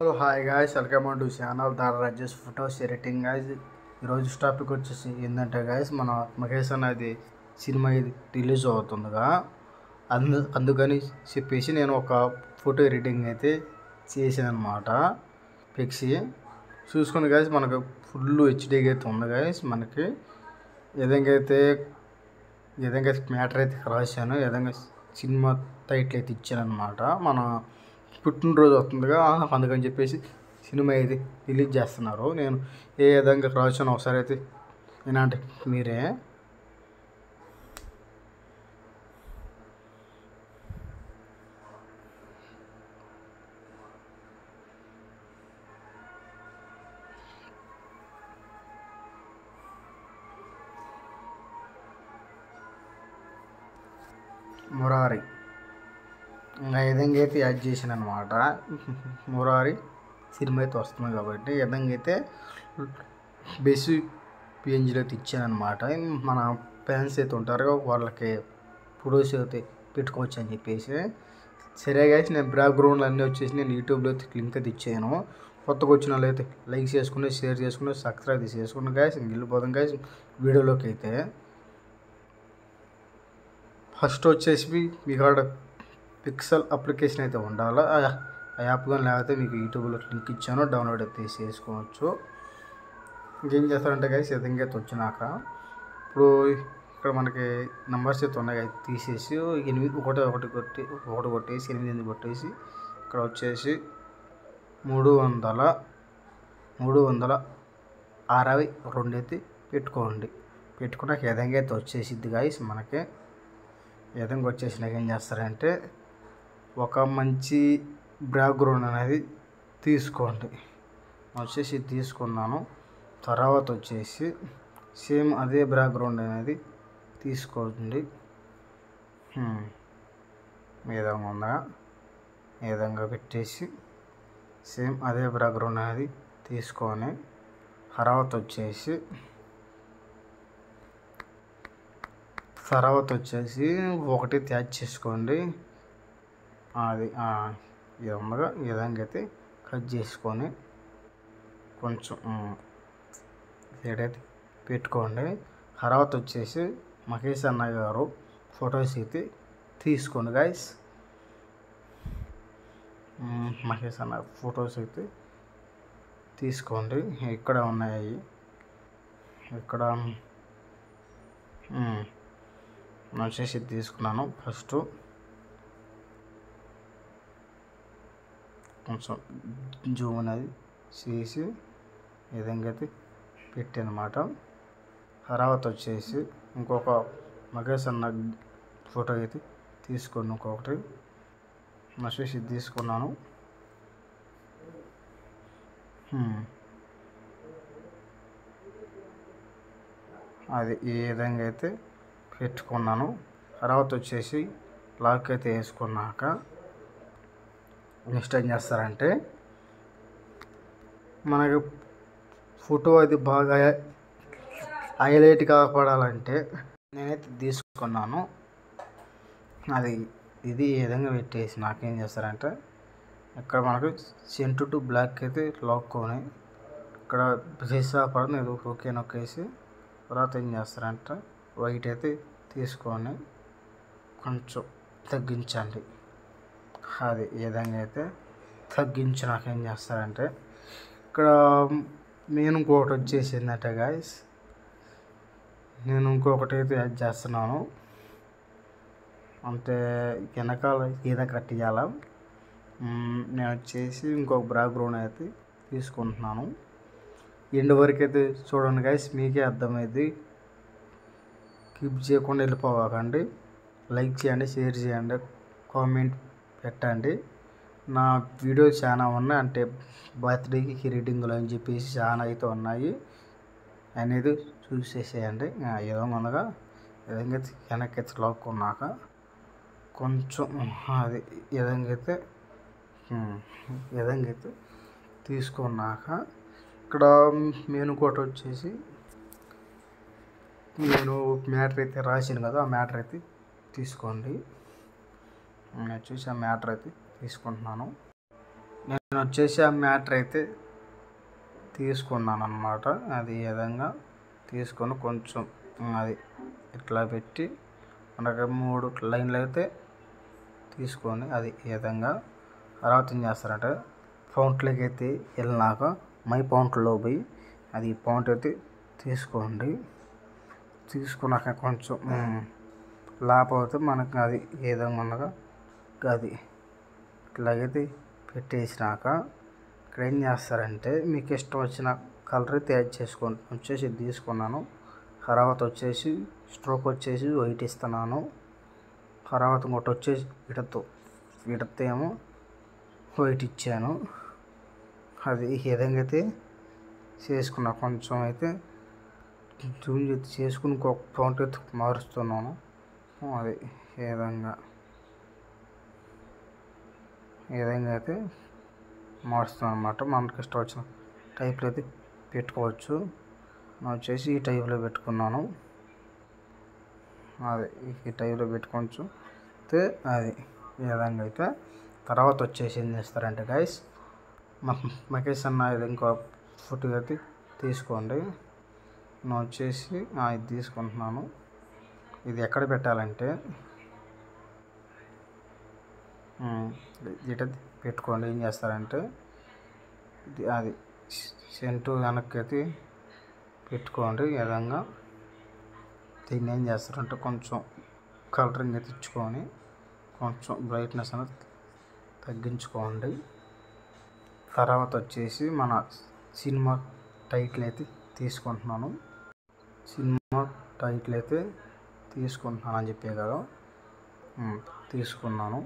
Hello hi guys, welcome to channel దారా Rajesh photos editing guys. ఈరోజు topic వచ్చేసి ఏంటంటే గాయ్స్, మన మహేష్ అనేది సినిమా ఇది రిలీజ్ అవుతుందిగా, అందుకని చెప్పేసి నేను ఒక ఫోటో ఎడిటింగ్ అయితే చేసాను అనమాట. పిక్సీ చూసుకుని గాయ్స్, మనకు ఫుల్ హెచ్డీగా అయితే ఉంది గాయ్స్. మనకి ఏదైతే మ్యాటర్ అయితే రాశాను, ఏదైనా సినిమా టైటిల్ అయితే ఇచ్చాను అనమాట. మన పుట్టినరోజు వస్తుందిగా, అందుకని చెప్పేసి సినిమా అయితే రిలీజ్ చేస్తున్నారు. నేను ఏ విధంగా రాశాను ఒకసారి అయితే వినండి మీరే. మురారి ఇంకా విధంగా అయితే యాడ్ చేశాను అనమాట. మురారి సినిమా అయితే వస్తుంది కాబట్టి విధంగా అయితే బేసిక్ పేజ్లో అయితే ఇచ్చాను అనమాట. మన ఫ్యాన్స్ అయితే ఉంటారు, వాళ్ళకి ఫొటోస్ అయితే పెట్టుకోవచ్చు అని చెప్పేసి. సరే గాయస్, నేను బ్యాక్గ్రౌండ్లు అన్నీ వచ్చేసి నేను యూట్యూబ్లో అయితే లింక్ అయితే ఇచ్చాను. కొత్తగా వచ్చిన వాళ్ళు అయితే లైక్ చేసుకుని, షేర్ చేసుకుని, సబ్స్క్రైబ్ చేసుకుని గాయస్. వెళ్ళిపోతాం గాయస్ వీడియోలోకి. అయితే ఫస్ట్ వచ్చేసి మీ కాడ పిక్సెల్ అప్లికేషన్ అయితే ఉండాలి. ఆ యాప్ కానీ లేకపోతే మీకు యూట్యూబ్లో లింక్ ఇచ్చాను, డౌన్లోడ్ అయితే చేసుకోవచ్చు. ఇంకేం చేస్తారంటే గైస్, విధంగా అయితే వచ్చినాక ఇప్పుడు ఇక్కడ మనకి నెంబర్స్ అయితే ఉన్నాయి, అయితే తీసేసి 1 కొట్టేసి 8 కొట్టేసి ఇక్కడ వచ్చేసి 362 అయితే పెట్టుకున్నాక విధంగా అయితే వచ్చేసిద్ది గైస్. మనకి విధంగా వచ్చేసినాక ఏం చేస్తారంటే ఒక మంచి బ్యాక్గ్రౌండ్ అనేది తీసుకోండి. వచ్చేసి తీసుకున్నాను. తర్వాత వచ్చేసి సేమ్ అదే బ్యాక్గ్రౌండ్ అనేది తీసుకోండి. విధంగా ఉందా, ఈ విధంగా పెట్టేసి సేమ్ అదే బ్యాక్గ్రౌండ్ అనేది తీసుకొని తర్వాత వచ్చేసి ఒకటి యాడ్ చేసుకోండి. అది ఈ విధంగా అయితే కట్ చేసుకొని కొంచెం ఏడైతే పెట్టుకోండి. తర్వాత వచ్చేసి మహేష్ అన్నయ్య గారు ఫొటోస్ అయితే తీసుకోండి గైస్. మహేష్ అన్న ఫొటోస్ అయితే తీసుకోండి. ఇక్కడ ఉన్నాయి, ఇక్కడ వచ్చేసి తీసుకున్నాను. ఫస్ట్ కొంచెం జూమ్ అనేది చేసి విధంగా అయితే పెట్టనమాట. తర్వాత వచ్చేసి ఇంకొక మహేష్ అన్న ఫోటో అయితే తీసుకోండి. ఇంకొకటి వచ్చేసి తీసుకున్నాను. అది ఈ విధంగా అయితే పెట్టుకున్నాను. తర్వాత వచ్చేసి లాక్ అయితే వేసుకున్నాక నెక్స్ట్ ఏం చేస్తారంటే మనకి ఫోటో అది బాగా హైలైట్ కాపాడాలంటే నేనైతే తీసుకున్నాను. అది ఇది ఈ విధంగా పెట్టేసి నాకేం చేస్తారంటే ఇక్కడ మనకు సెంటర్ టు బ్లాక్ అయితే లాక్కొని ఇక్కడ చేసా పడుతుంది, ఇది ఓకే నొక్కేసి తర్వాత ఏం చేస్తారంటే వైట్ అయితే తీసుకొని కొంచెం తగ్గించండి. అది ఈ విధంగా అయితే తగ్గించినాక ఏం చేస్తారంటే ఇక్కడ నేను ఇంకొకటి వచ్చేసిందంటే గాయస్, నేను ఇంకొకటి అయితే యాడ్ చేస్తున్నాను. అంటే వెనకాల ఏదో కట్టియాల. నేను వచ్చేసి ఇంకొక బ్యాక్గ్రౌండ్ అయితే తీసుకుంటున్నాను. ఎండ్ వరకు అయితే చూడండి గాయస్, మీకే అర్థమైంది. స్కిప్ చేయకుండా వెళ్ళిపోకండి. లైక్ చేయండి, షేర్ చేయండి, కామెంట్ పెట్టండి. నా వీడియో చాలా ఉన్నాయి, అంటే బర్త్డేకి రీడింగ్లు అని చెప్పేసి చాలా అయితే ఉన్నాయి, అనేది చూసేసేయండి. ఏదో ముందుగా విధంగా వెనక్కి అయితే లాక్కున్నాక కొంచెం అది విధంగా అయితే తీసుకున్నాక ఇక్కడ మెయిన్ కోట వచ్చేసి నేను మ్యాటర్ అయితే రాసాను కదా, ఆ మ్యాటర్ అయితే తీసుకోండి. నేను చూసి ఆ మ్యాటర్ అయితే తీసుకుంటున్నాను. నేను వచ్చేసి ఆ మ్యాటర్ అయితే తీసుకున్నాను అన్నమాట. అది ఈ విధంగా తీసుకొని కొంచెం అది ఇట్లా పెట్టి మనకి 3 లైన్లు అయితే తీసుకొని అది ఈ విధంగా తర్వాత ఏం చేస్తారంటే ఫౌంట్లోకి అయితే వెళ్ళినాక మై ఫౌంట్లో పోయి అది ఫౌంట్ అయితే తీసుకోండి. తీసుకున్నాక కొంచెం లేకపోతే మనకు అది ఏ విధంగా ఉండగా అది ఇట్లాగైతే పెట్టేసినాక ఇక్కడ ఏం చేస్తారంటే మీకు ఇష్టం వచ్చిన కలర్ అయితే యాడ్ చేసుకోండి. వచ్చేసి ఇది తీసుకున్నాను. తర్వాత వచ్చేసి స్ట్రోక్ వచ్చేసి వైట్ ఇస్తున్నాను. తర్వాత ఇంకోటి వచ్చేసి వీటితో ఏమో వైట్ ఇచ్చాను. అది ఈ విధంగా అయితే చేసుకున్నా. కొంచెం అయితే జూమ్ చేసి చేసుకుని ఇంకొక ఫౌంట్ అయితే మారుస్తున్నాను. అది ఈ విధంగా అయితే మారుస్తాను అన్నమాట. మనకి ఇష్టం వచ్చిన టైప్లో అయితే పెట్టుకోవచ్చు. నేను వచ్చేసి ఈ టైప్లో పెట్టుకున్నాను. అది ఈ టైప్లో పెట్టుకోవచ్చు. అయితే అది ఈ విధంగా అయితే తర్వాత వచ్చేసి ఏం చేస్తారంటే గైస్ మకేష్ అన్న ఇది ఇంకో ఫోటో అయితే తీసుకోండి. నేను వచ్చేసి ఇది తీసుకుంటున్నాను. ఇది ఎక్కడ పెట్టాలంటే ఇట పెట్టుకోండి. ఏం చేస్తారంటే అది సెంటు వెనక్కి అయితే పెట్టుకోండి. ఈ విధంగా దీన్ని ఏం చేస్తారంటే కొంచెం కలరింగ్ అయితే ఇచ్చుకొని కొంచెం బ్రైట్నెస్ అనేది తగ్గించుకోండి. తర్వాత వచ్చేసి మన సినిమా టైటిల్ అయితే తీసుకుంటున్నాను. సినిమా టైటిల్ అయితే తీసుకుంటున్నాను అని చెప్పే కదా, తీసుకున్నాను.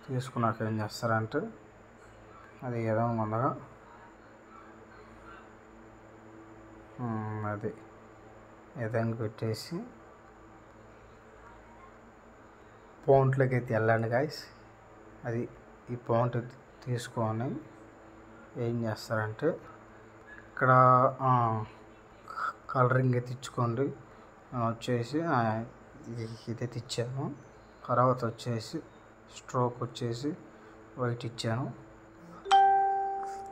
తీసుకున్నాక ఏం చేస్తారంటే అది ఏదో ఉండగా అది ఏదైనా పెట్టేసి ఫౌంట్లోకి అయితే వెళ్ళండి గాయస్. అది ఈ ఫౌంట్ తీసుకొని ఏం చేస్తారంటే ఇక్కడ కలరింగ్ అయితే ఇచ్చుకోండి. వచ్చేసి ఇది ఇచ్చాను. తర్వాత వచ్చేసి స్ట్రోక్ వచ్చేసి వైట్ ఇచ్చాను.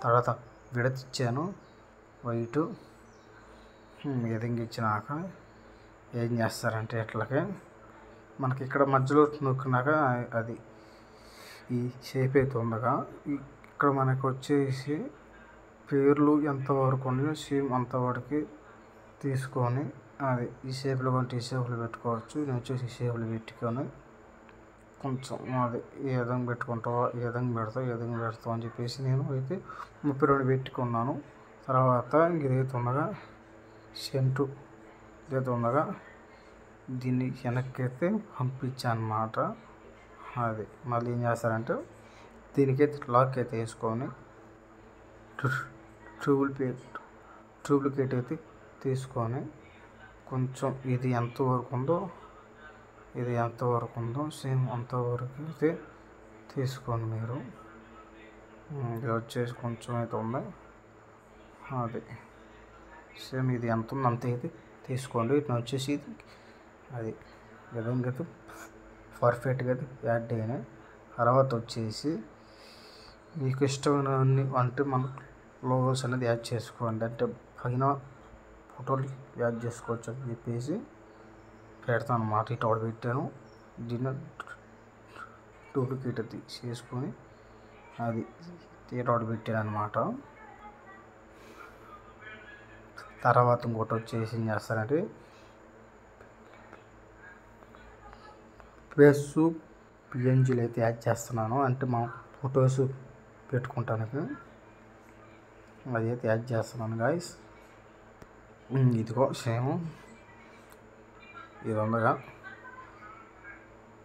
తర్వాత విడత్ ఇచ్చాను వైటు. విధంగా ఇచ్చినాక ఏం చేస్తారంటే ఇట్లాగే మనకి ఇక్కడ మధ్యలో నొక్కినాక అది ఈ షేప్ అయితే ఉండగా ఇక్కడ మనకు వచ్చేసి పేర్లు ఎంతవరకు ఉన్నాయో సేమ్ అంతవరకు తీసుకొని అది ఈ షేప్లో కొంటే ఈ షేప్లో పెట్టుకోవచ్చు. నేను వచ్చేసి ఈ షేప్లో పెట్టుకొని కొంచెం అది ఏ విధంగా పెట్టుకుంటావో ఏ విధంగా పెడతావు అని చెప్పేసి నేను అయితే 32 పెట్టుకున్నాను. తర్వాత ఇదైతే ఉండగా సెంటు ఇదైతే ఉండగా దీన్ని వెనక్కి అయితే పంపించాను అన్నమాట. అది మళ్ళీ ఏం చేస్తారంటే దీనికైతే లాక్ అయితే వేసుకొని ట్యూబ్లికేట్ అయితే తీసుకొని కొంచెం ఇది ఎంతవరకు ఉందో సేమ్ అంతవరకు అయితే తీసుకోండి మీరు. ఇది వచ్చేసి కొంచెం అయితే ఉంది. అది సేమ్ ఇది ఎంత ఉందో అంత అయితే తీసుకోండి. ఇట్లా వచ్చేసి అది విధంగా అయితే పర్ఫెక్ట్గా అయితే యాడ్ అయినాయి. తర్వాత వచ్చేసి మీకు ఇష్టమైన అంటే మన లోగోస్ అనేది యాడ్ చేసుకోండి. అంటే పైన ఫోటోలు యాడ్ చేసుకోవచ్చు అని చెప్పేసి పెడతాను అన్నమాట. ఇటు ఒకటి పెట్టాను. దీన్ని డూప్లికేట్ అది చేసుకొని అది ఇటు ఒకటి పెట్టాను అన్నమాట. తర్వాత ఇంకోటి వచ్చేసి ఏం చేస్తారంటే ఫేసు పిఎన్జీలు అయితే యాడ్ చేస్తున్నాను. అంటే మా ఫొటోస్ పెట్టుకుంటానికి అది అయితే యాడ్ చేస్తున్నాను గాయస్. ఇదిగో సేమ్ ఇది ఉండగా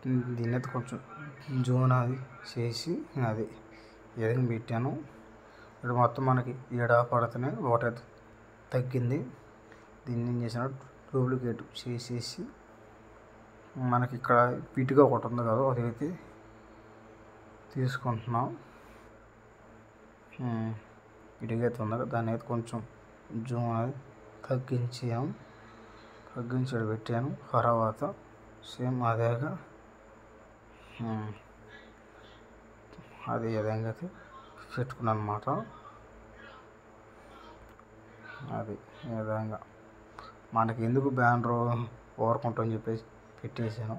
దీన్ని అయితే కొంచెం జూన్ అది చేసి అది ఎదిగి పెట్టాను. ఇక్కడ మొత్తం మనకి 7 పడుతున్నాయి, ఒకటి తగ్గింది. దీన్ని ఏం చేసిన డూప్లికేట్ చేసేసి మనకి ఇక్కడ విడిగా ఒకటి ఉంది కదా, అదైతే తీసుకుంటున్నాం. విడిగా అయితే ఉంది కదా, దాన్ని అయితే కొంచెం జూమ్ అది తగ్గించి పెట్టాను. తర్వాత సేమ్ అదేగా అది విధంగా అయితే పెట్టుకున్నాను అనమాట. అది ఈ విధంగా మనకి ఎందుకు బ్యానరు ఓరుకుంటామని చెప్పేసి పెట్టేసాను.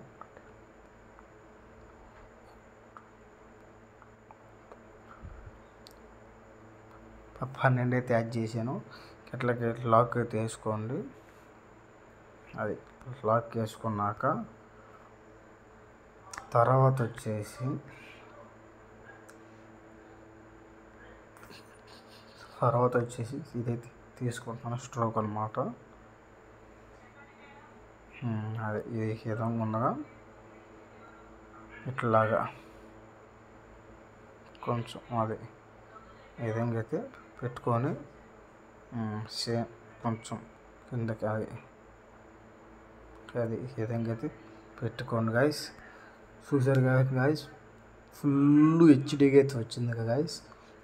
12 అయితే యాడ్ చేశాను. ఇట్లాగే లాక్ అయితే వేసుకోండి. అది లాక్ వేసుకున్నాక తర్వాత వచ్చేసి ఇదైతే తీసుకుంటాను స్ట్రోక్ అనమాట. అది ఇది విధంగా ఉండగా ఇట్లాగా కొంచెం అది ఈ విధంగా అయితే పెట్టుకొని సేమ్ కొంచెం కిందకి అది ఈ విధంగా అయితే పెట్టుకోండి గాయస్. చూసారు కదా గాయస్, ఫుల్ హెచ్డీగా అయితే వచ్చింది కదా గాయస్.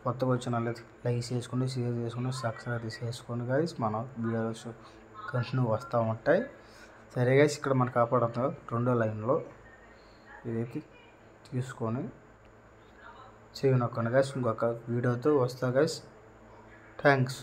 కొత్తగా వచ్చిన వాళ్ళైతే లైక్ చేసుకుని షేర్ చేసుకుని సబ్స్క్రైబ్ చేసుకోండి గాయస్. మన వీడియోస్ కంటిన్యూ వస్తూ ఉంటాయి. సరే గాయస్, ఇక్కడ మనకు కాపాడుతుంది రెండో లైన్లో ఇదైతే తీసుకొని సేవ్ నొక్కండి గాయస్. ఇంకొక వీడియోతో వస్తా గాయస్. థ్యాంక్స్.